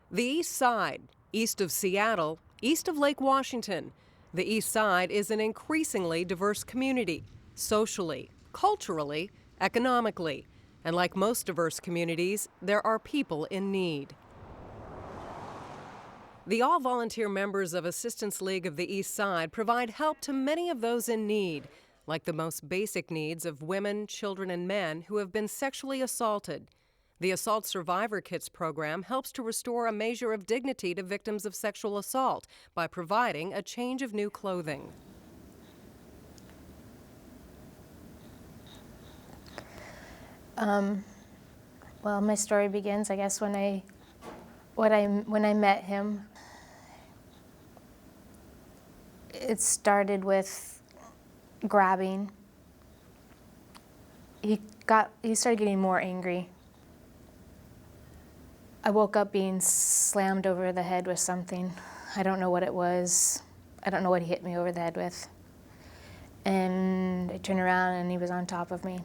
The East Side, east of Seattle, east of Lake Washington. The East Side is an increasingly diverse community, socially, culturally, economically. And like most diverse communities, there are people in need. The all-volunteer members of Assistance League of the East Side provide help to many of those in need, like the most basic needs of women, children, and men who have been sexually assaulted. The Assault Survivor Kits program helps to restore a measure of dignity to victims of sexual assault by providing a change of new clothing. Well, my story begins, I guess, when I met him. It started with grabbing. He started getting more angry. I woke up being slammed over the head with something. I don't know what it was. I don't know what he hit me over the head with. And I turned around and he was on top of me.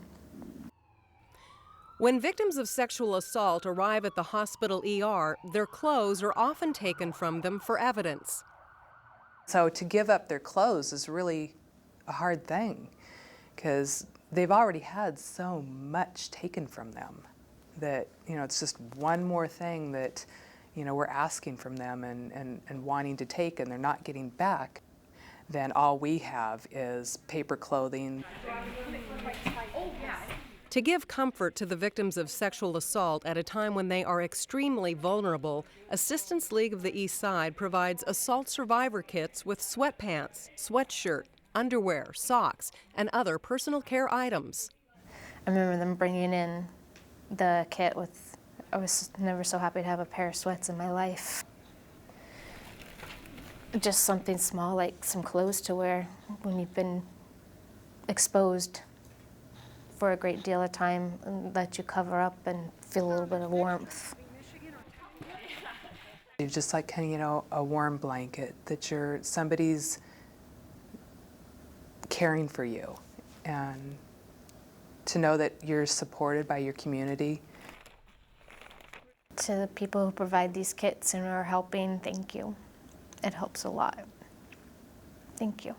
When victims of sexual assault arrive at the hospital ER, their clothes are often taken from them for evidence. So to give up their clothes is really a hard thing because they've already had so much taken from them that, it's just one more thing that, we're asking from them and wanting to take and they're not getting back. Then all we have is paper clothing. To give comfort to the victims of sexual assault at a time when they are extremely vulnerable, Assistance League of the East Side provides assault survivor kits with sweatpants, sweatshirt, underwear, socks, and other personal care items. I remember them bringing in the kit with, I was never so happy to have a pair of sweats in my life. Just something small like some clothes to wear when you've been exposed for a great deal of time and let you cover up and feel a little bit of warmth. It's just like a warm blanket that somebody's caring for you, and to know that you're supported by your community. To the people who provide these kits and are helping, thank you. It helps a lot. Thank you.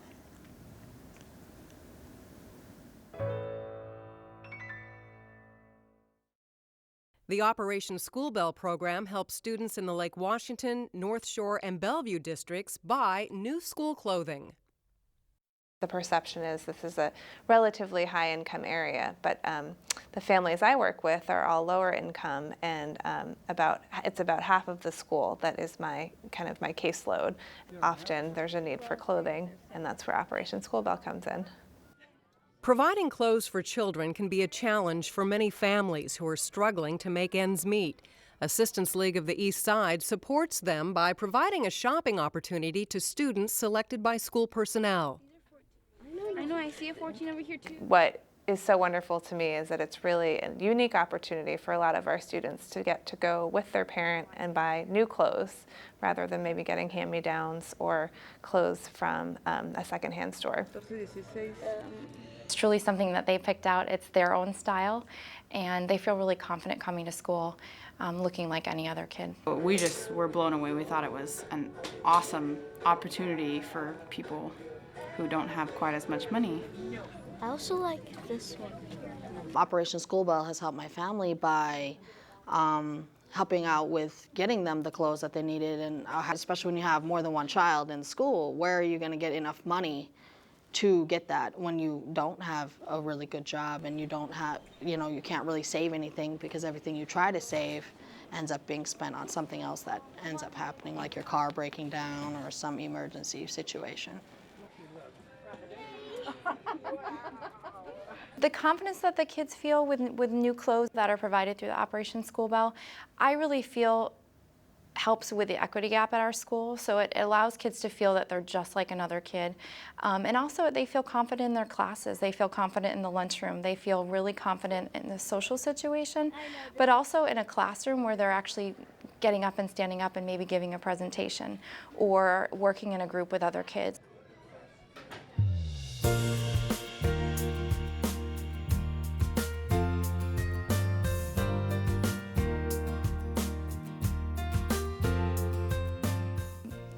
The Operation School Bell program helps students in the Lake Washington, North Shore, and Bellevue districts buy new school clothing. The perception is this is a relatively high-income area, but the families I work with are all lower income, and it's about half of the school that is my caseload. Often there's a need for clothing, and that's where Operation School Bell comes in. Providing clothes for children can be a challenge for many families who are struggling to make ends meet. Assistance League of the East Side supports them by providing a shopping opportunity to students selected by school personnel. I know, I see a 14 over here too. What is so wonderful to me is that it's really a unique opportunity for a lot of our students to get to go with their parent and buy new clothes rather than maybe getting hand-me-downs or clothes from a secondhand store. It's truly something that they picked out. It's their own style, and they feel really confident coming to school looking like any other kid. We just were blown away. We thought it was an awesome opportunity for people who don't have quite as much money. I also like this one. Operation School Bell has helped my family by helping out with getting them the clothes that they needed, and especially when you have more than one child in school, where are you going to get enough money to get that when you don't have a really good job and you don't have, you can't really save anything because everything you try to save ends up being spent on something else that ends up happening, like your car breaking down or some emergency situation. The confidence that the kids feel with new clothes that are provided through the Operation School Bell, I really feel helps with the equity gap at our school. So it allows kids to feel that they're just like another kid. And also they feel confident in their classes. They feel confident in the lunchroom. They feel really confident in the social situation, but also in a classroom where they're actually getting up and standing up and maybe giving a presentation or working in a group with other kids.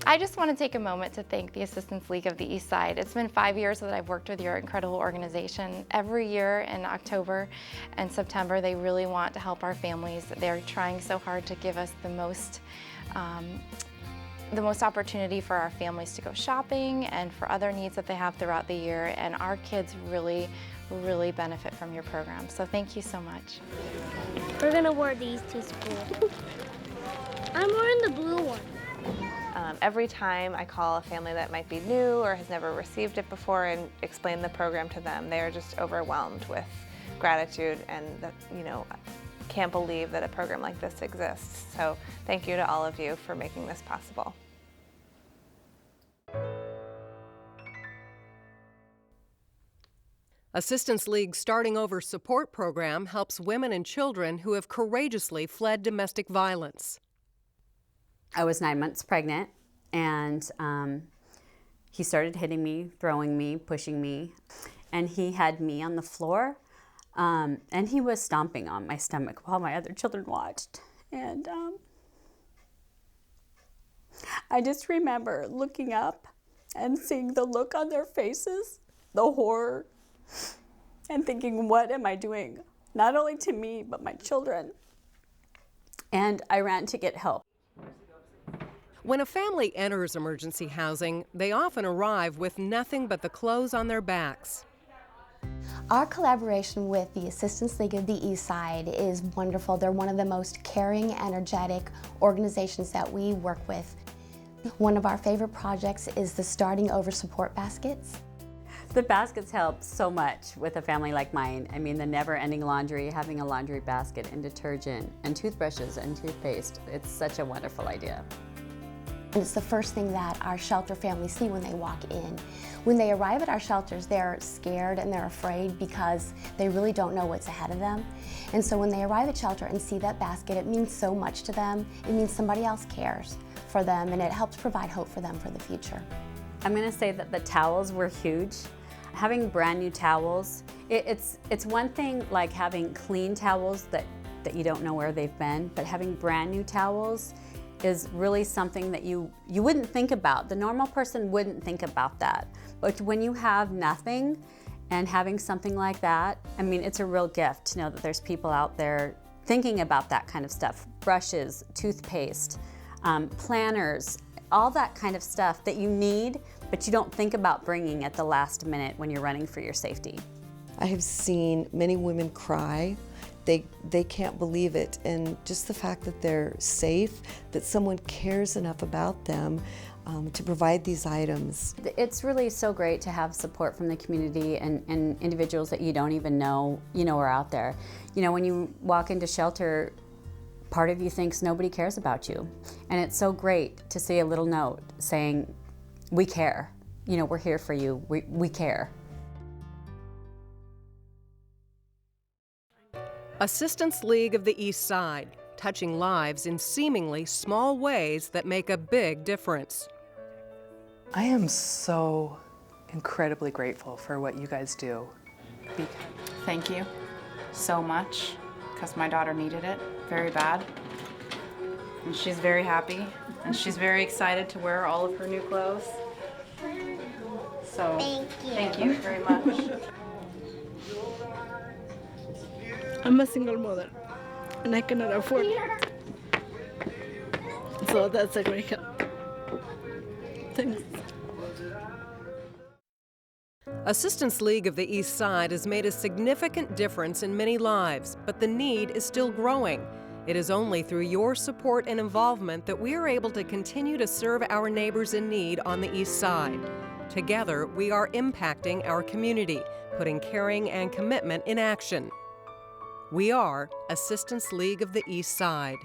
I just want to take a moment to thank the Assistance League of the Eastside. It's been 5 years that I've worked with your incredible organization. Every year in October and September, they really want to help our families. They're trying so hard to give us the most opportunity for our families to go shopping and for other needs that they have throughout the year. And our kids really benefit from your program. So thank you so much. We're gonna wear these to school. I'm wearing the blue one. Every time I call a family that might be new or has never received it before and explain the program to them, they are just overwhelmed with gratitude and can't believe that a program like this exists. So thank you to all of you for making this possible. Assistance League's Starting Over support program helps women and children who have courageously fled domestic violence. I was 9 months pregnant, and he started hitting me, throwing me, pushing me, and he had me on the floor, and he was stomping on my stomach while my other children watched. And I just remember looking up and seeing the look on their faces, the horror, and thinking, what am I doing? Not only to me, but my children. And I ran to get help. When a family enters emergency housing, they often arrive with nothing but the clothes on their backs. Our collaboration with the Assistance League of the Eastside is wonderful. They're one of the most caring, energetic organizations that we work with. One of our favorite projects is the Starting Over support baskets. The baskets help so much with a family like mine. I mean, the never-ending laundry, having a laundry basket and detergent and toothbrushes and toothpaste. It's such a wonderful idea. And it's the first thing that our shelter families see when they walk in. When they arrive at our shelters, they're scared and they're afraid because they really don't know what's ahead of them. And so when they arrive at shelter and see that basket, it means so much to them. It means somebody else cares for them, and it helps provide hope for them for the future. I'm going to say that the towels were huge. Having brand new towels, it's one thing like having clean towels that you don't know where they've been, but having brand new towels is really something that you wouldn't think about. The normal person wouldn't think about that. But when you have nothing and having something like that, I mean, it's a real gift to know that there's people out there thinking about that kind of stuff. Brushes, toothpaste, planners, all that kind of stuff that you need, but you don't think about bringing at the last minute when you're running for your safety. I have seen many women cry. They can't believe it, and just the fact that they're safe, that someone cares enough about them to provide these items. It's really so great to have support from the community and individuals that you don't even know, are out there. When you walk into shelter, part of you thinks nobody cares about you, and it's so great to see a little note saying, we care, we're here for you, we care. Assistance League of the Eastside, touching lives in seemingly small ways that make a big difference. I am so incredibly grateful for what you guys do. Thank you so much, because my daughter needed it very bad. And she's very happy, and she's very excited to wear all of her new clothes. So, thank you very much. I'm a single mother, and I cannot afford it. So that's a great help. Thanks. Assistance League of the Eastside has made a significant difference in many lives, but the need is still growing. It is only through your support and involvement that we are able to continue to serve our neighbors in need on the East Side. Together, we are impacting our community, putting caring and commitment in action. We are Assistance League of the Eastside.